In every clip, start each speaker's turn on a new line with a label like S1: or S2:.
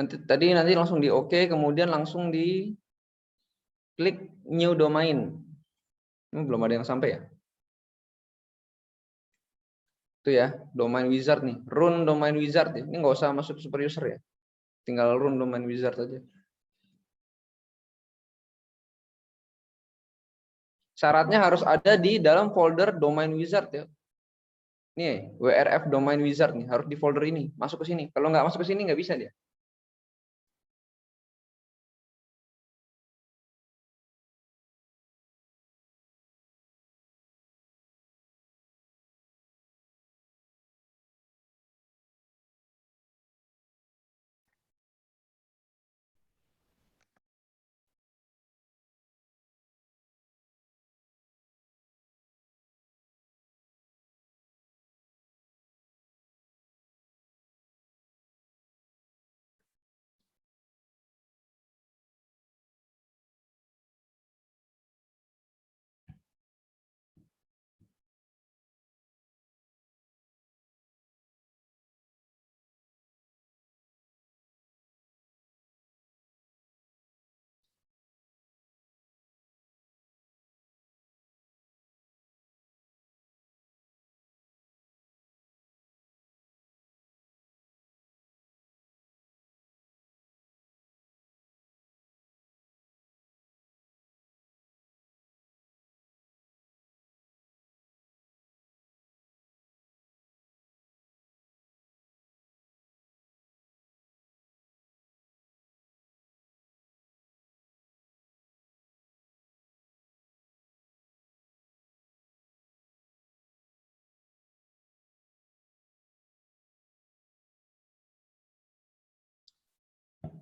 S1: Nanti langsung di oke, kemudian langsung di klik new domain. Ini belum ada yang sampai ya. Itu ya, domain wizard nih. Run domain wizard ya. Ini nggak usah masuk super user ya. Tinggal run domain wizard aja. Syaratnya harus ada di dalam folder domain wizard ya. Nih, WRF domain wizard nih, harus di folder ini. Masuk ke sini. Kalau nggak masuk ke sini nggak bisa dia.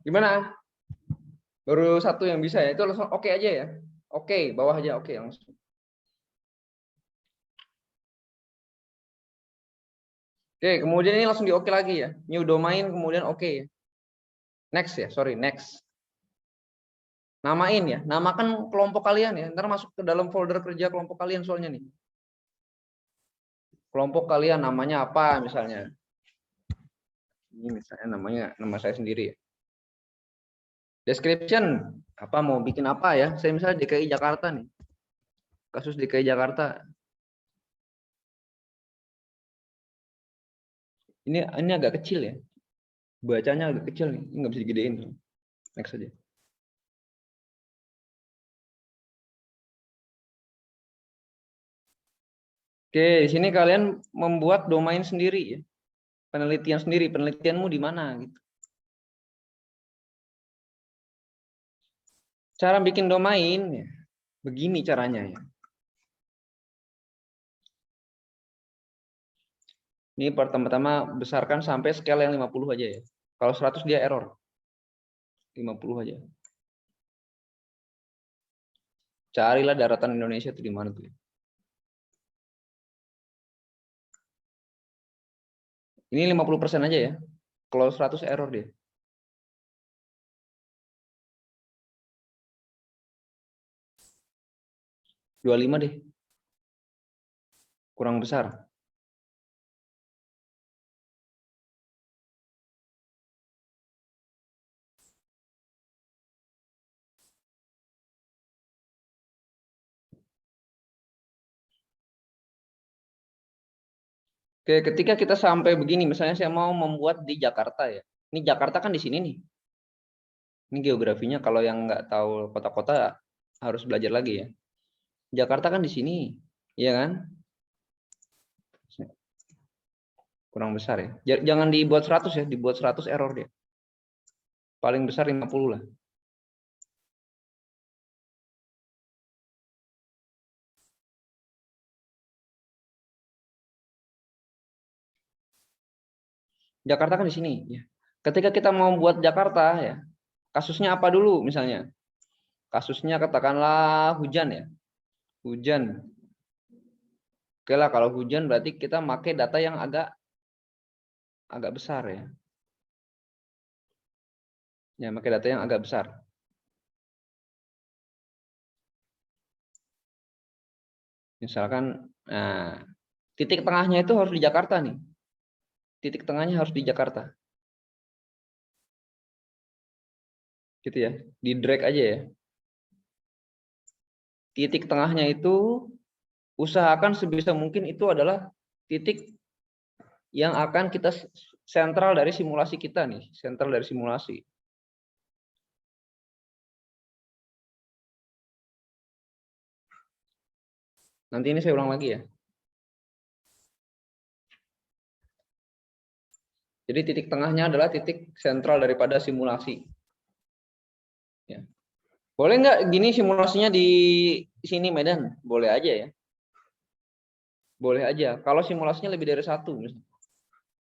S1: Gimana? Baru satu yang bisa ya. Itu langsung oke aja ya. Oke, bawah aja oke langsung. Oke, kemudian ini langsung di oke lagi ya. New domain kemudian oke ya. Next ya, sorry, next. Namain ya, namakan kelompok kalian ya. Ntar masuk ke dalam folder kerja kelompok kalian soalnya nih. Kelompok kalian namanya apa misalnya. Ini misalnya namanya nama saya sendiri ya. Description, apa mau bikin apa ya? Saya misalnya DKI Jakarta nih. Kasus DKI Jakarta. Ini agak kecil ya. Bacanya agak kecil nih. Ini nggak bisa digedein. Next aja. Oke, di sini kalian membuat domain sendiri ya. Penelitian sendiri, penelitianmu di mana gitu. Cara bikin domain ya, begini caranya ya. Ini pertama-tama besarkan sampai scale yang 50 aja ya. Kalau 100 dia error. 50 aja. Carilah daratan Indonesia itu di mana tuh. Ini 50% aja ya. Kalau 100 error dia. 25 deh. Kurang besar. Oke, ketika kita sampai begini, misalnya saya mau membuat di Jakarta ya. Ini Jakarta kan di sini nih. Ini geografinya kalau yang nggak tahu kota-kota harus belajar lagi ya. Jakarta kan di sini, iya kan? Kurang besar ya. Jangan dibuat 100 ya, dibuat 100 error dia. Paling besar 50 lah. Jakarta kan di sini ya. Ketika kita mau buat Jakarta ya, kasusnya apa dulu misalnya? Kasusnya katakanlah hujan ya. Hujan. Oke lah, kalau hujan berarti kita pakai data yang agak besar ya. Ya, pakai data yang agak besar. Misalkan nah, titik tengahnya itu harus di Jakarta nih. Titik tengahnya harus di Jakarta. Gitu ya. Di drag aja ya. Titik tengahnya itu usahakan sebisa mungkin itu adalah titik yang akan kita sentral dari simulasi kita nih, sentral dari simulasi. Nanti ini saya ulang lagi ya. Jadi titik tengahnya adalah titik sentral daripada simulasi. Ya. Boleh nggak gini simulasinya di sini Medan? Boleh aja ya. Boleh aja. Kalau simulasinya lebih dari satu, misalnya.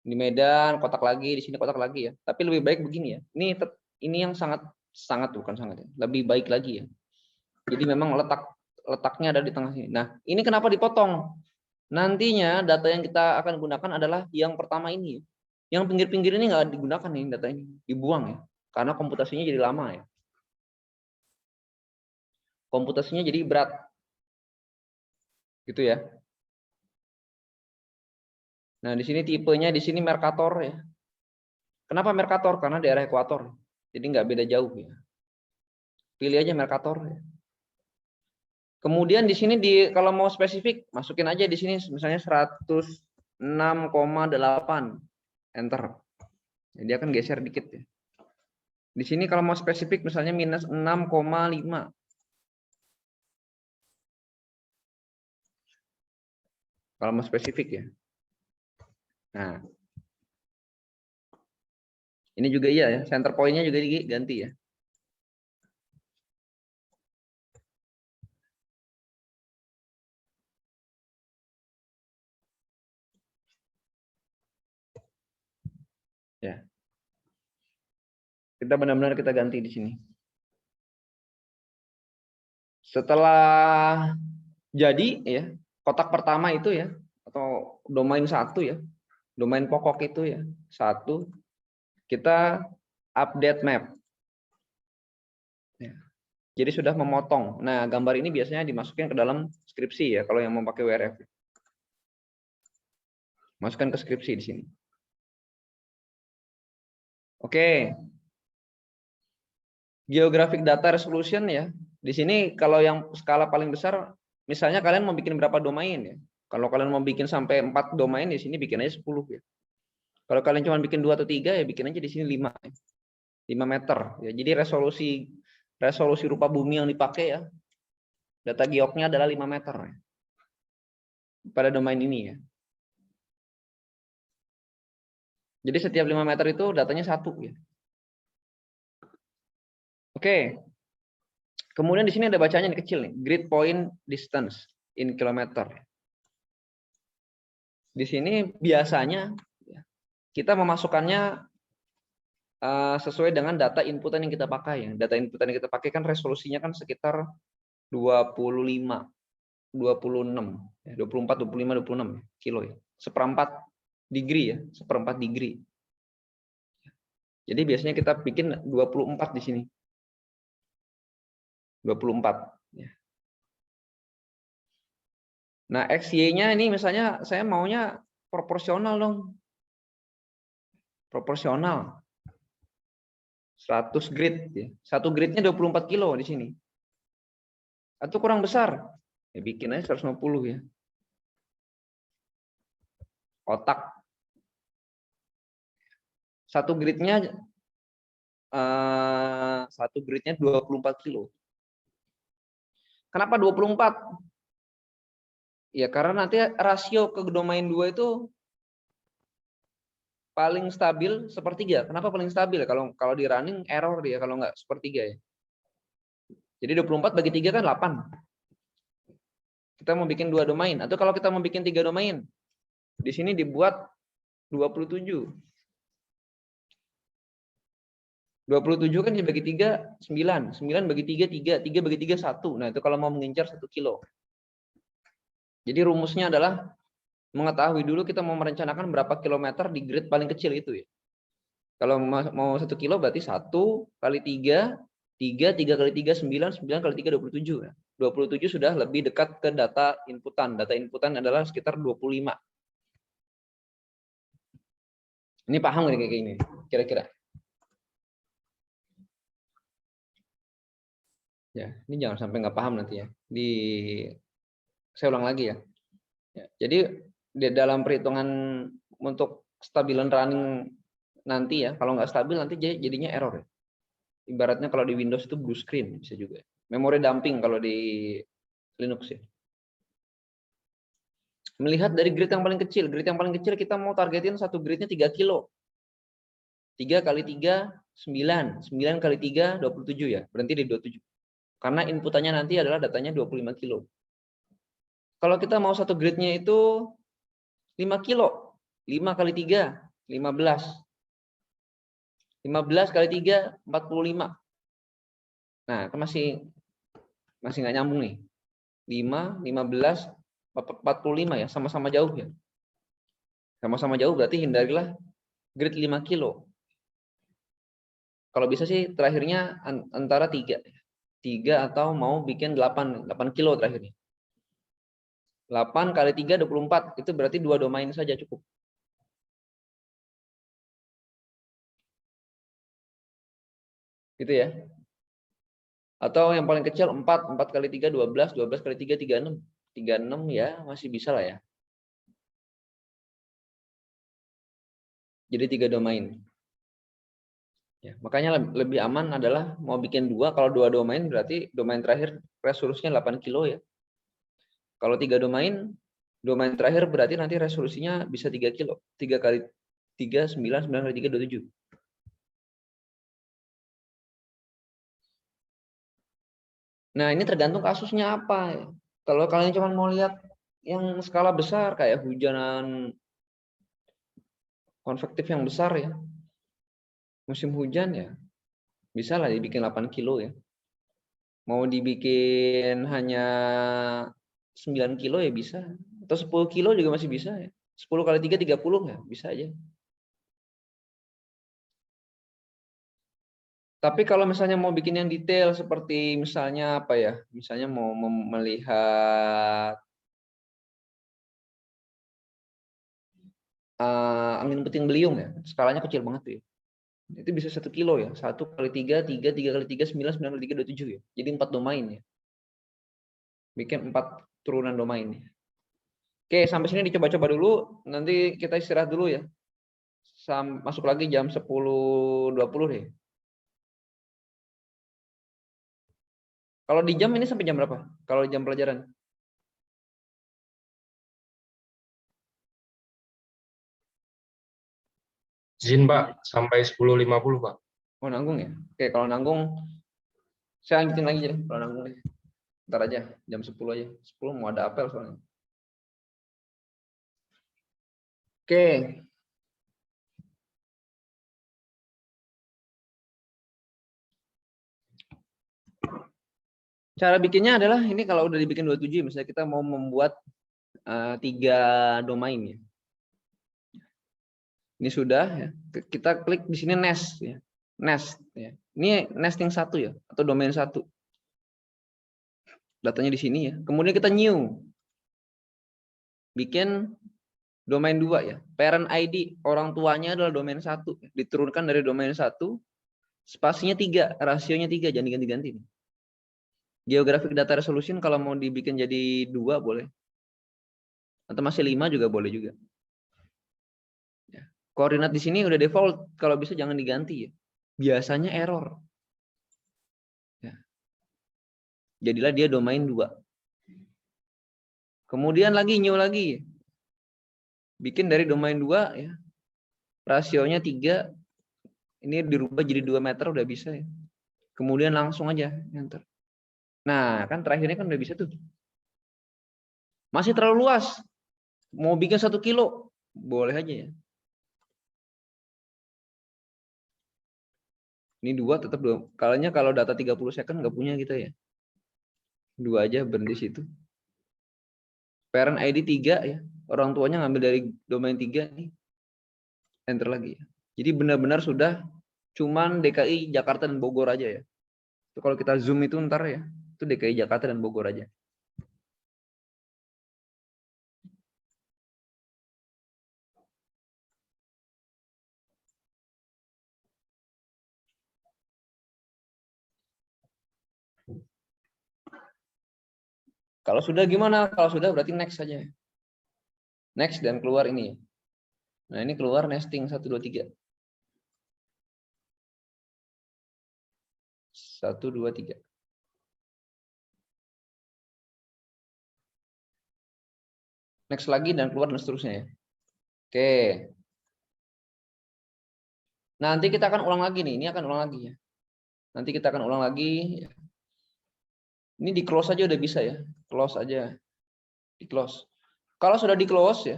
S1: Di Medan kotak lagi, di sini kotak lagi ya. Tapi lebih baik begini ya. Ini yang sangat bukan sangat ya. Lebih baik lagi ya. Jadi memang letaknya ada di tengah sini. Nah, ini kenapa dipotong? Nantinya data yang kita akan gunakan adalah yang pertama ini. Yang pinggir-pinggir ini nggak digunakan nih data ini, dibuang ya. Karena komputasinya jadi lama ya. Komputasinya jadi berat. Gitu ya. Nah, di sini tipenya di sini Mercator ya. Kenapa Mercator? Karena daerah ekuator. Jadi nggak beda jauh ya. Pilih aja Mercator ya. Kemudian di sini kalau mau spesifik masukin aja di sini misalnya 106,8 enter. Jadi akan geser dikit ya. Di sini kalau mau spesifik misalnya minus 6,5. Kalau mau spesifik ya. Nah. Ini juga iya ya, center point-nya juga diganti ya. Ya. Kita benar-benar kita ganti di sini. Setelah jadi ya, kotak pertama itu ya atau domain 1 ya. Domain pokok itu ya. 1 kita update map. Ya. Jadi sudah memotong. Nah, gambar ini biasanya dimasukkan ke dalam skripsi ya kalau yang mau pakai WRF. Masukkan ke skripsi di sini. Oke. Geographic data resolution ya. Di sini kalau yang skala paling besar, misalnya kalian mau bikin berapa domain ya. Kalau kalian mau bikin sampai 4 domain di sini bikin aja 10 ya. Kalau kalian cuma bikin 2 atau 3 ya bikin aja di sini 5. 5 meter ya. Jadi resolusi rupa bumi yang dipakai ya. Data geoknya adalah 5 meter ya. Pada domain ini ya. Jadi setiap 5 meter itu datanya 1 ya. Oke. Kemudian di sini ada bacanya nih kecil nih, grid point distance in kilometer. Di sini biasanya kita memasukkannya sesuai dengan data inputan yang kita pakai. Data inputan yang kita pakai kan resolusinya kan sekitar 25, 26, 24, 25, 26 kilo ya. Seperempat degree ya, seperempat degree. Jadi biasanya kita bikin 24 di sini. 24 ya. Nah, XY-nya ini misalnya saya maunya proporsional dong. Proporsional. 100 grid ya. Satu gridnya 24 kilo di sini. Atau kurang besar. Ya bikin aja 150 ya. Kotak. Satu gridnya 24 kilo. Kenapa 24? Ya karena nanti rasio ke domain 2 itu paling stabil sepertiga. Kenapa paling stabil? Kalau di running error dia kalau nggak sepertiga ya. Jadi 24 bagi 3 kan 8. Kita mau bikin 2 domain. Atau kalau kita mau bikin 3 domain. Di sini dibuat 27. 27 kan dibagi 3, 9. 9 bagi 3, 3. 3 bagi 3, 1. Nah itu kalau mau mengincar 1 kilo. Jadi rumusnya adalah mengetahui dulu kita mau merencanakan berapa kilometer di grid paling kecil itu ya. Kalau mau 1 kilo berarti 1 kali 3, 3 kali 3, 9, 9 kali 3, 27. 27 sudah lebih dekat ke data inputan. Data inputan adalah sekitar 25. Ini paham nggak kayak gini? Kira-kira. Ya, ini jangan sampai nggak paham nanti ya. Saya ulang lagi ya. Jadi di dalam perhitungan untuk stabilan running nanti ya, kalau nggak stabil nanti jadinya error ya. Ibaratnya kalau di Windows itu blue screen bisa juga. Memori dumping kalau di Linux ya. Melihat dari grid yang paling kecil. Grid yang paling kecil kita mau targetin satu gridnya 3 kilo. 3 kali 3, 9. 9 kali 3, 27 ya. Berhenti di 27. Karena inputannya nanti adalah datanya 25 kilo. Kalau kita mau satu gridnya itu 5 kilo. 5 kali 3, 15. 15 kali 3, 45. Nah, itu masih nggak nyambung nih. 5, 15, 45 ya. Sama-sama jauh ya. Sama-sama jauh berarti hindarilah grid 5 kilo. Kalau bisa sih terakhirnya antara 3. 3 atau mau bikin 8 kilo terakhirnya. 8 kali 3, 24. Itu berarti 2 domain saja cukup. Gitu ya. Atau yang paling kecil 4. 4 kali 3, 12. 12 kali 3, 36. 36 ya masih bisa lah ya. Jadi 3 domain. Ya, makanya lebih aman adalah mau bikin 2. Kalau 2 domain berarti domain terakhir resolusinya 8 kilo ya. Kalau 3 domain terakhir berarti nanti resolusinya bisa 3 kilo. 3 kali 3, 9, 9 kali 3, 27. Nah, ini tergantung kasusnya apa. Kalau kalian cuma mau lihat yang skala besar kayak hujanan konvektif yang besar ya, musim hujan ya, bisa lah dibikin 8 kilo ya. Mau dibikin hanya 9 kilo ya bisa. Atau 10 kilo juga masih bisa ya. 10 kali 3, 30 ya, bisa aja. Tapi kalau misalnya mau bikin yang detail seperti misalnya apa ya? Misalnya mau melihat angin puting beliung ya, skalanya kecil banget tuh ya. Itu bisa 1 kilo ya. 1 kali 3, 3, 3 kali 3, 9, 9 kali 3, 27 ya. Jadi 4 domain ya. Bikin 4 turunan domain ya. Oke, sampai sini dicoba-coba dulu. Nanti kita istirahat dulu ya. Masuk lagi jam 10.20 deh. Kalau di jam ini sampai jam berapa? Kalau di jam pelajaran?
S2: Izin Pak, sampai 10.50 Pak.
S1: Oh, nanggung ya? Oke, kalau nanggung, saya lanjutin lagi deh. Kalau nanggung deh. Ntar aja, jam 10 aja. 10 mau ada apel soalnya. Oke, cara bikinnya adalah ini kalau udah dibikin 27, misalnya kita mau membuat 3 domain ya. Ini sudah ya. Kita klik di sini nest ya. Nest ya. Ini nesting 1 ya atau domain 1. Datanya di sini ya. Kemudian kita new. Bikin domain 2 ya. Parent ID orang tuanya adalah domain 1. Diturunkan dari domain 1, spasinya 3, rasionya 3, jangan diganti-ganti. Geographic data resolution kalau mau dibikin jadi 2 boleh. Atau masih 5 juga boleh juga. Ya. Koordinat di sini udah default, kalau bisa jangan diganti ya. Biasanya error. Ya. Jadilah dia domain 2. Kemudian lagi new lagi. Bikin dari domain 2 ya. Rasionya 3. Ini dirubah jadi 2 meter udah bisa ya. Kemudian langsung aja enter. Nah, kan terakhirnya kan udah bisa tuh. Masih terlalu luas. Mau bikin 1 kilo, boleh aja ya. Ini 2 tetap 2. Kalau data 30 second nggak punya kita ya. 2 aja berhenti situ. Parent ID 3 ya. Orang tuanya ngambil dari domain 3 nih. Enter lagi ya. Jadi benar-benar sudah cuman DKI, Jakarta, dan Bogor aja ya. Itu kalau kita zoom itu ntar ya. Itu DKI, Jakarta, dan Bogor aja. Kalau sudah gimana? Kalau sudah berarti next saja. Next dan keluar ini. Nah, ini keluar nesting 1 2 3. 1 2 3. Next lagi dan keluar dan seterusnya ya. Oke. Nanti kita akan ulang lagi nih. Ini akan ulang lagi ya. Nanti kita akan ulang lagi. Ini di close aja udah bisa ya. Close aja. Di close. Kalau sudah di close ya.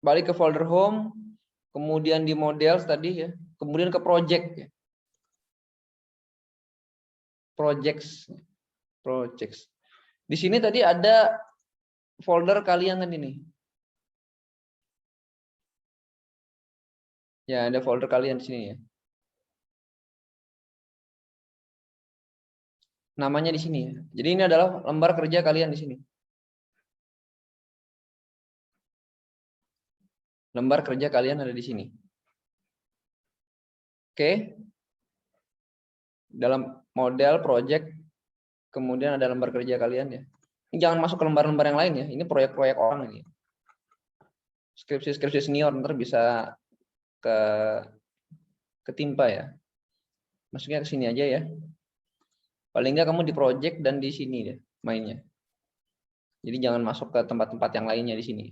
S1: Balik ke folder home. Kemudian di models tadi ya. Kemudian ke project ya. Projects. Projects. Di sini tadi ada folder kalian kan ini. Ya, ada folder kalian di sini ya. Namanya di sini ya. Jadi ini adalah lembar kerja kalian di sini. Lembar kerja kalian ada di sini. Oke. Dalam model project kemudian ada lembar kerja kalian ya. Ini jangan masuk ke lembar-lembar yang lain ya. Ini proyek-proyek orang ini. Skripsi-skripsi senior ntar bisa ketimpa ya. Masuknya ke sini aja ya. Paling enggak kamu di project dan di sini deh mainnya. Jadi jangan masuk ke tempat-tempat yang lainnya di sini.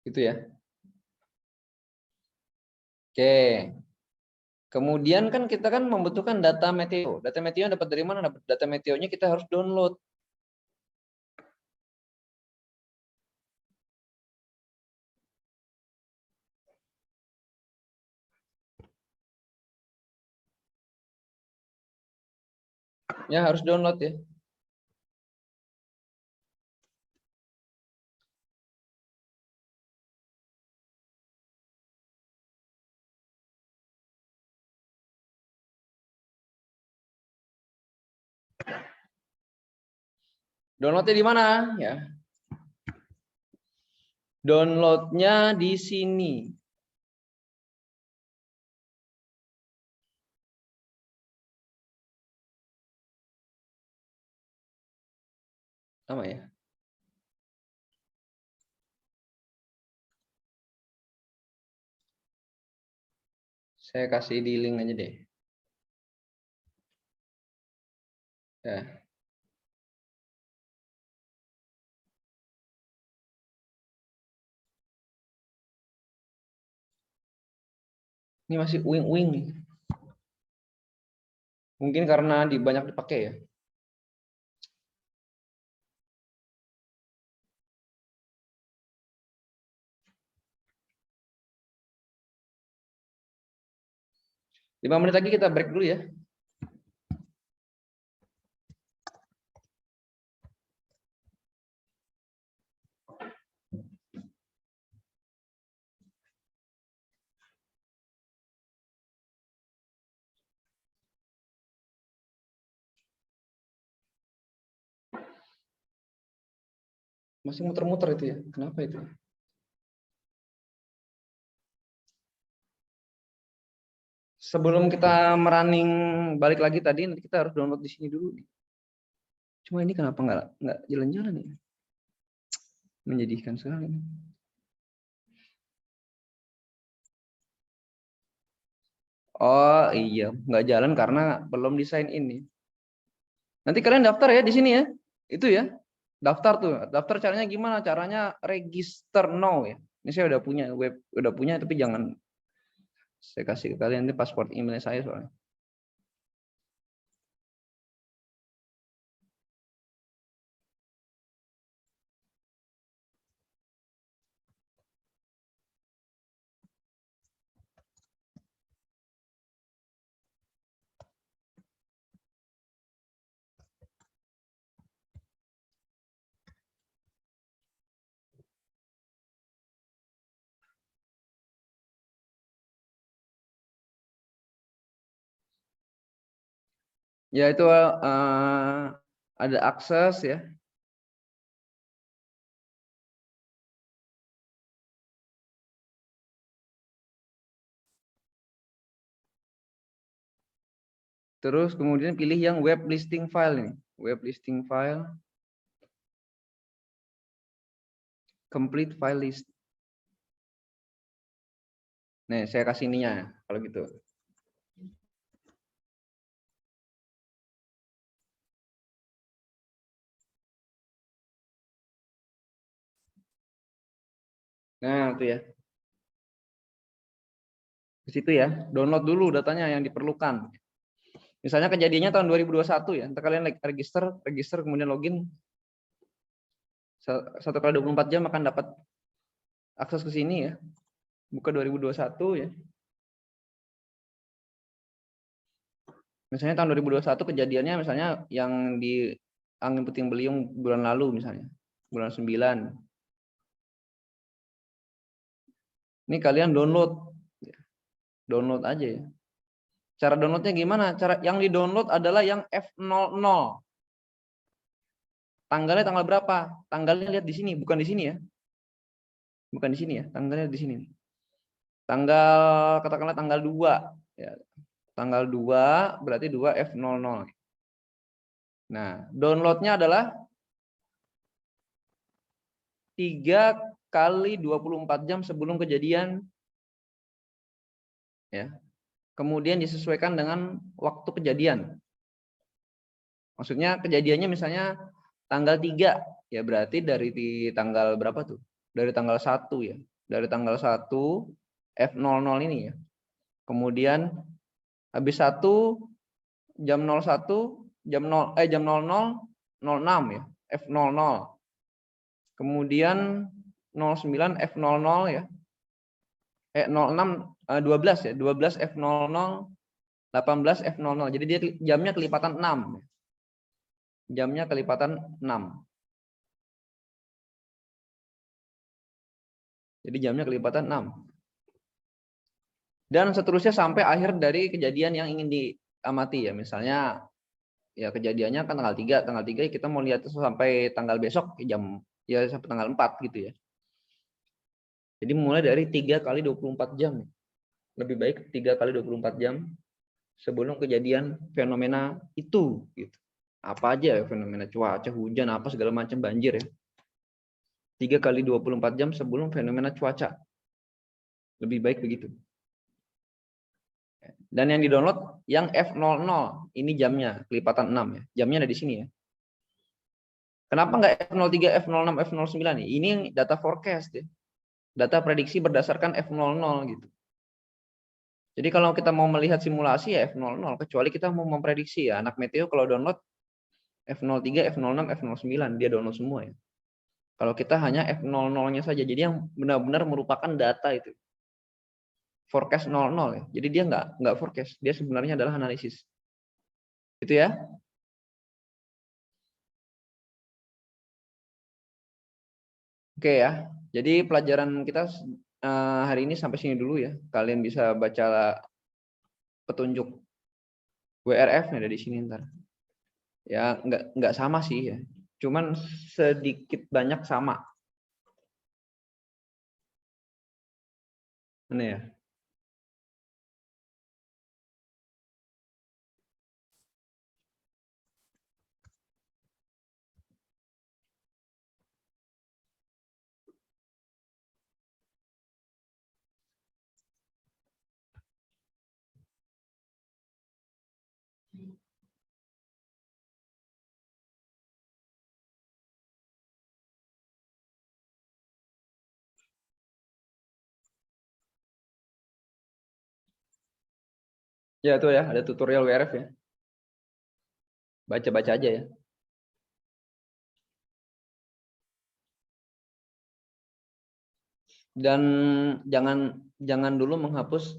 S1: Gitu ya. Oke. Kemudian kan kita kan membutuhkan data meteo. Data meteo dapat dari mana? Data meteonya kita harus download. Ya harus download ya. Downloadnya di mana? Ya. Downloadnya di sini. Sama ya. Saya kasih di link aja deh. Ya. Ini masih wing-wing nih. Mungkin karena banyak dipakai ya. Lima menit lagi kita break dulu ya. Masih muter-muter itu ya. Kenapa itu? Sebelum kita merunning balik lagi tadi, nanti kita harus download di sini dulu. Cuma ini kenapa nggak jalan-jalan ya? Menyedihkan sekali. Oh iya, nggak jalan karena belum desain ini. Nanti kalian daftar ya di sini ya. Itu ya. Daftar tuh. Daftar caranya gimana? Caranya register now ya. Ini saya udah punya web, udah punya tapi jangan saya kasih ke kalian, ini password email saya soalnya. Ya itu ada akses ya. Terus kemudian pilih yang web listing file nih. Web listing file. Complete file list. Nih, saya kasih ininya kalau gitu. Nah, itu ya. Di situ ya, download dulu datanya yang diperlukan. Misalnya kejadiannya tahun 2021 ya. Nanti kalian register kemudian login. 1 kali 24 jam akan dapat akses ke sini ya. Buka 2021 ya. Misalnya tahun 2021 kejadiannya misalnya yang di Angin Puting Beliung bulan lalu misalnya. Bulan 9. Ini kalian download. Download aja ya. Cara downloadnya gimana? Cara yang di-download adalah yang F00. Tanggalnya tanggal berapa? Tanggalnya lihat di sini, bukan di sini ya. Bukan di sini ya, tanggalnya di sini. Tanggal katakanlah tanggal 2 ya. Tanggal 2 berarti 2 F00. Nah, downloadnya adalah 3 kali 24 jam sebelum kejadian ya. Kemudian disesuaikan dengan waktu kejadian. Maksudnya kejadiannya misalnya tanggal 3 ya, berarti dari tanggal berapa tuh? Dari tanggal 1 ya. Dari tanggal 1 F00 ini ya. Kemudian habis 1 jam 01 jam 00 ya, F00. Kemudian 09 F00 ya. 06 12 ya, 12 F00, 18 F00. Jadi dia jamnya kelipatan 6. Jamnya kelipatan 6. Jadi jamnya kelipatan 6. Dan seterusnya sampai akhir dari kejadian yang ingin diamati ya. Misalnya ya kejadiannya kan tanggal 3. Tanggal 3 kita mau lihat sampai tanggal besok jam ya sampai tanggal 4 gitu ya. Jadi mulai dari 3 kali 24 jam. Lebih baik 3 kali 24 jam sebelum kejadian fenomena itu gitu. Apa aja ya, fenomena cuaca, hujan, apa segala macam, banjir ya. 3 kali 24 jam sebelum fenomena cuaca. Lebih baik begitu. Dan yang di-download yang F00. Ini jamnya kelipatan 6 ya. Jamnya ada di sini ya. Kenapa nggak F03, F06, F09 nih? Ini data forecast ya. Data prediksi berdasarkan F00 gitu. Jadi kalau kita mau melihat simulasi ya F00, kecuali kita mau memprediksi ya. Anak meteo kalau download F03, F06, F09 dia download semua ya. Kalau kita hanya F00-nya saja. Jadi yang benar-benar merupakan data itu. Forecast 00 ya. Jadi dia nggak forecast, dia sebenarnya adalah analisis. Itu ya. Oke ya. Jadi pelajaran kita hari ini sampai sini dulu ya. Kalian bisa baca petunjuk WRF ada di sini ntar. Ya nggak sama sih ya. Cuman sedikit banyak sama. Mana ya? Ya itu ya, ada tutorial WRF ya. Baca-baca aja ya. Dan jangan dulu menghapus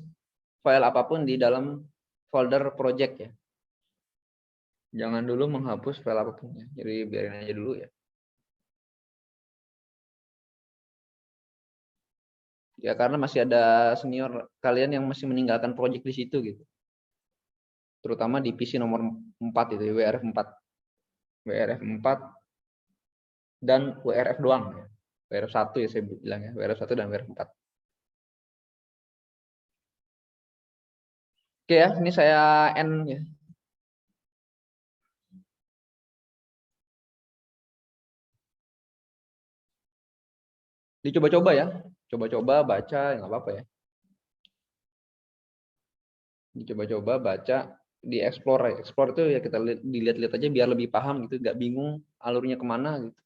S1: file apapun di dalam folder project ya. Jangan dulu menghapus file apapun ya. Jadi biarin aja dulu ya. Ya karena masih ada senior kalian yang masih meninggalkan project di situ gitu. Terutama di PC nomor 4 itu, WRF 4. WRF 4 dan WRF doang ya. WRF 1 ya saya bilang ya, WRF 1 dan WRF 4. Oke ya, ini saya end ya. Dicoba-coba ya. Coba-coba baca, nggak apa-apa ya. Dicoba-coba baca, dieksplor. Explore itu ya kita dilihat-lihat aja biar lebih paham gitu, nggak bingung alurnya kemana gitu.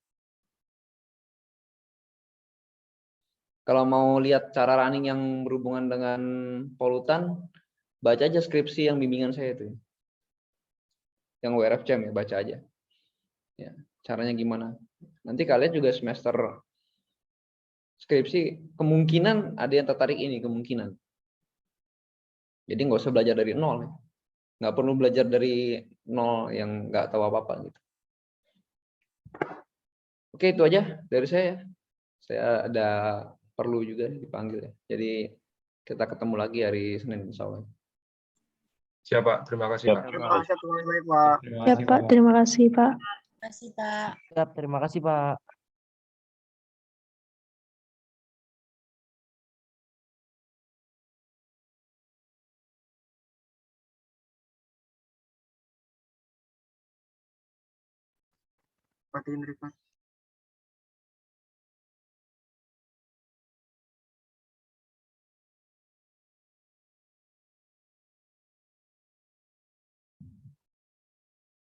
S1: Kalau mau lihat cara running yang berhubungan dengan polutan, baca aja skripsi yang bimbingan saya itu. Yang WRFCM ya, baca aja. Ya, caranya gimana. Nanti kalian juga semester skripsi, kemungkinan ada yang tertarik ini, kemungkinan. Jadi nggak usah belajar dari nol. Nggak perlu belajar dari nol yang nggak tahu apa-apa gitu. Oke, itu aja dari saya. Saya ada perlu juga dipanggil ya. Jadi kita ketemu lagi hari Senin insya Allah.
S2: Siap, Pak. Terima kasih,
S3: Siap.
S2: Pak.
S4: Terima kasih atas baik, Pak.
S5: Ya Pak, terima kasih Pak.
S6: Terima kasih, Pak.
S3: Siap, terima kasih Pak.
S4: Matiin record.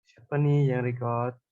S3: Siapa nih yang record?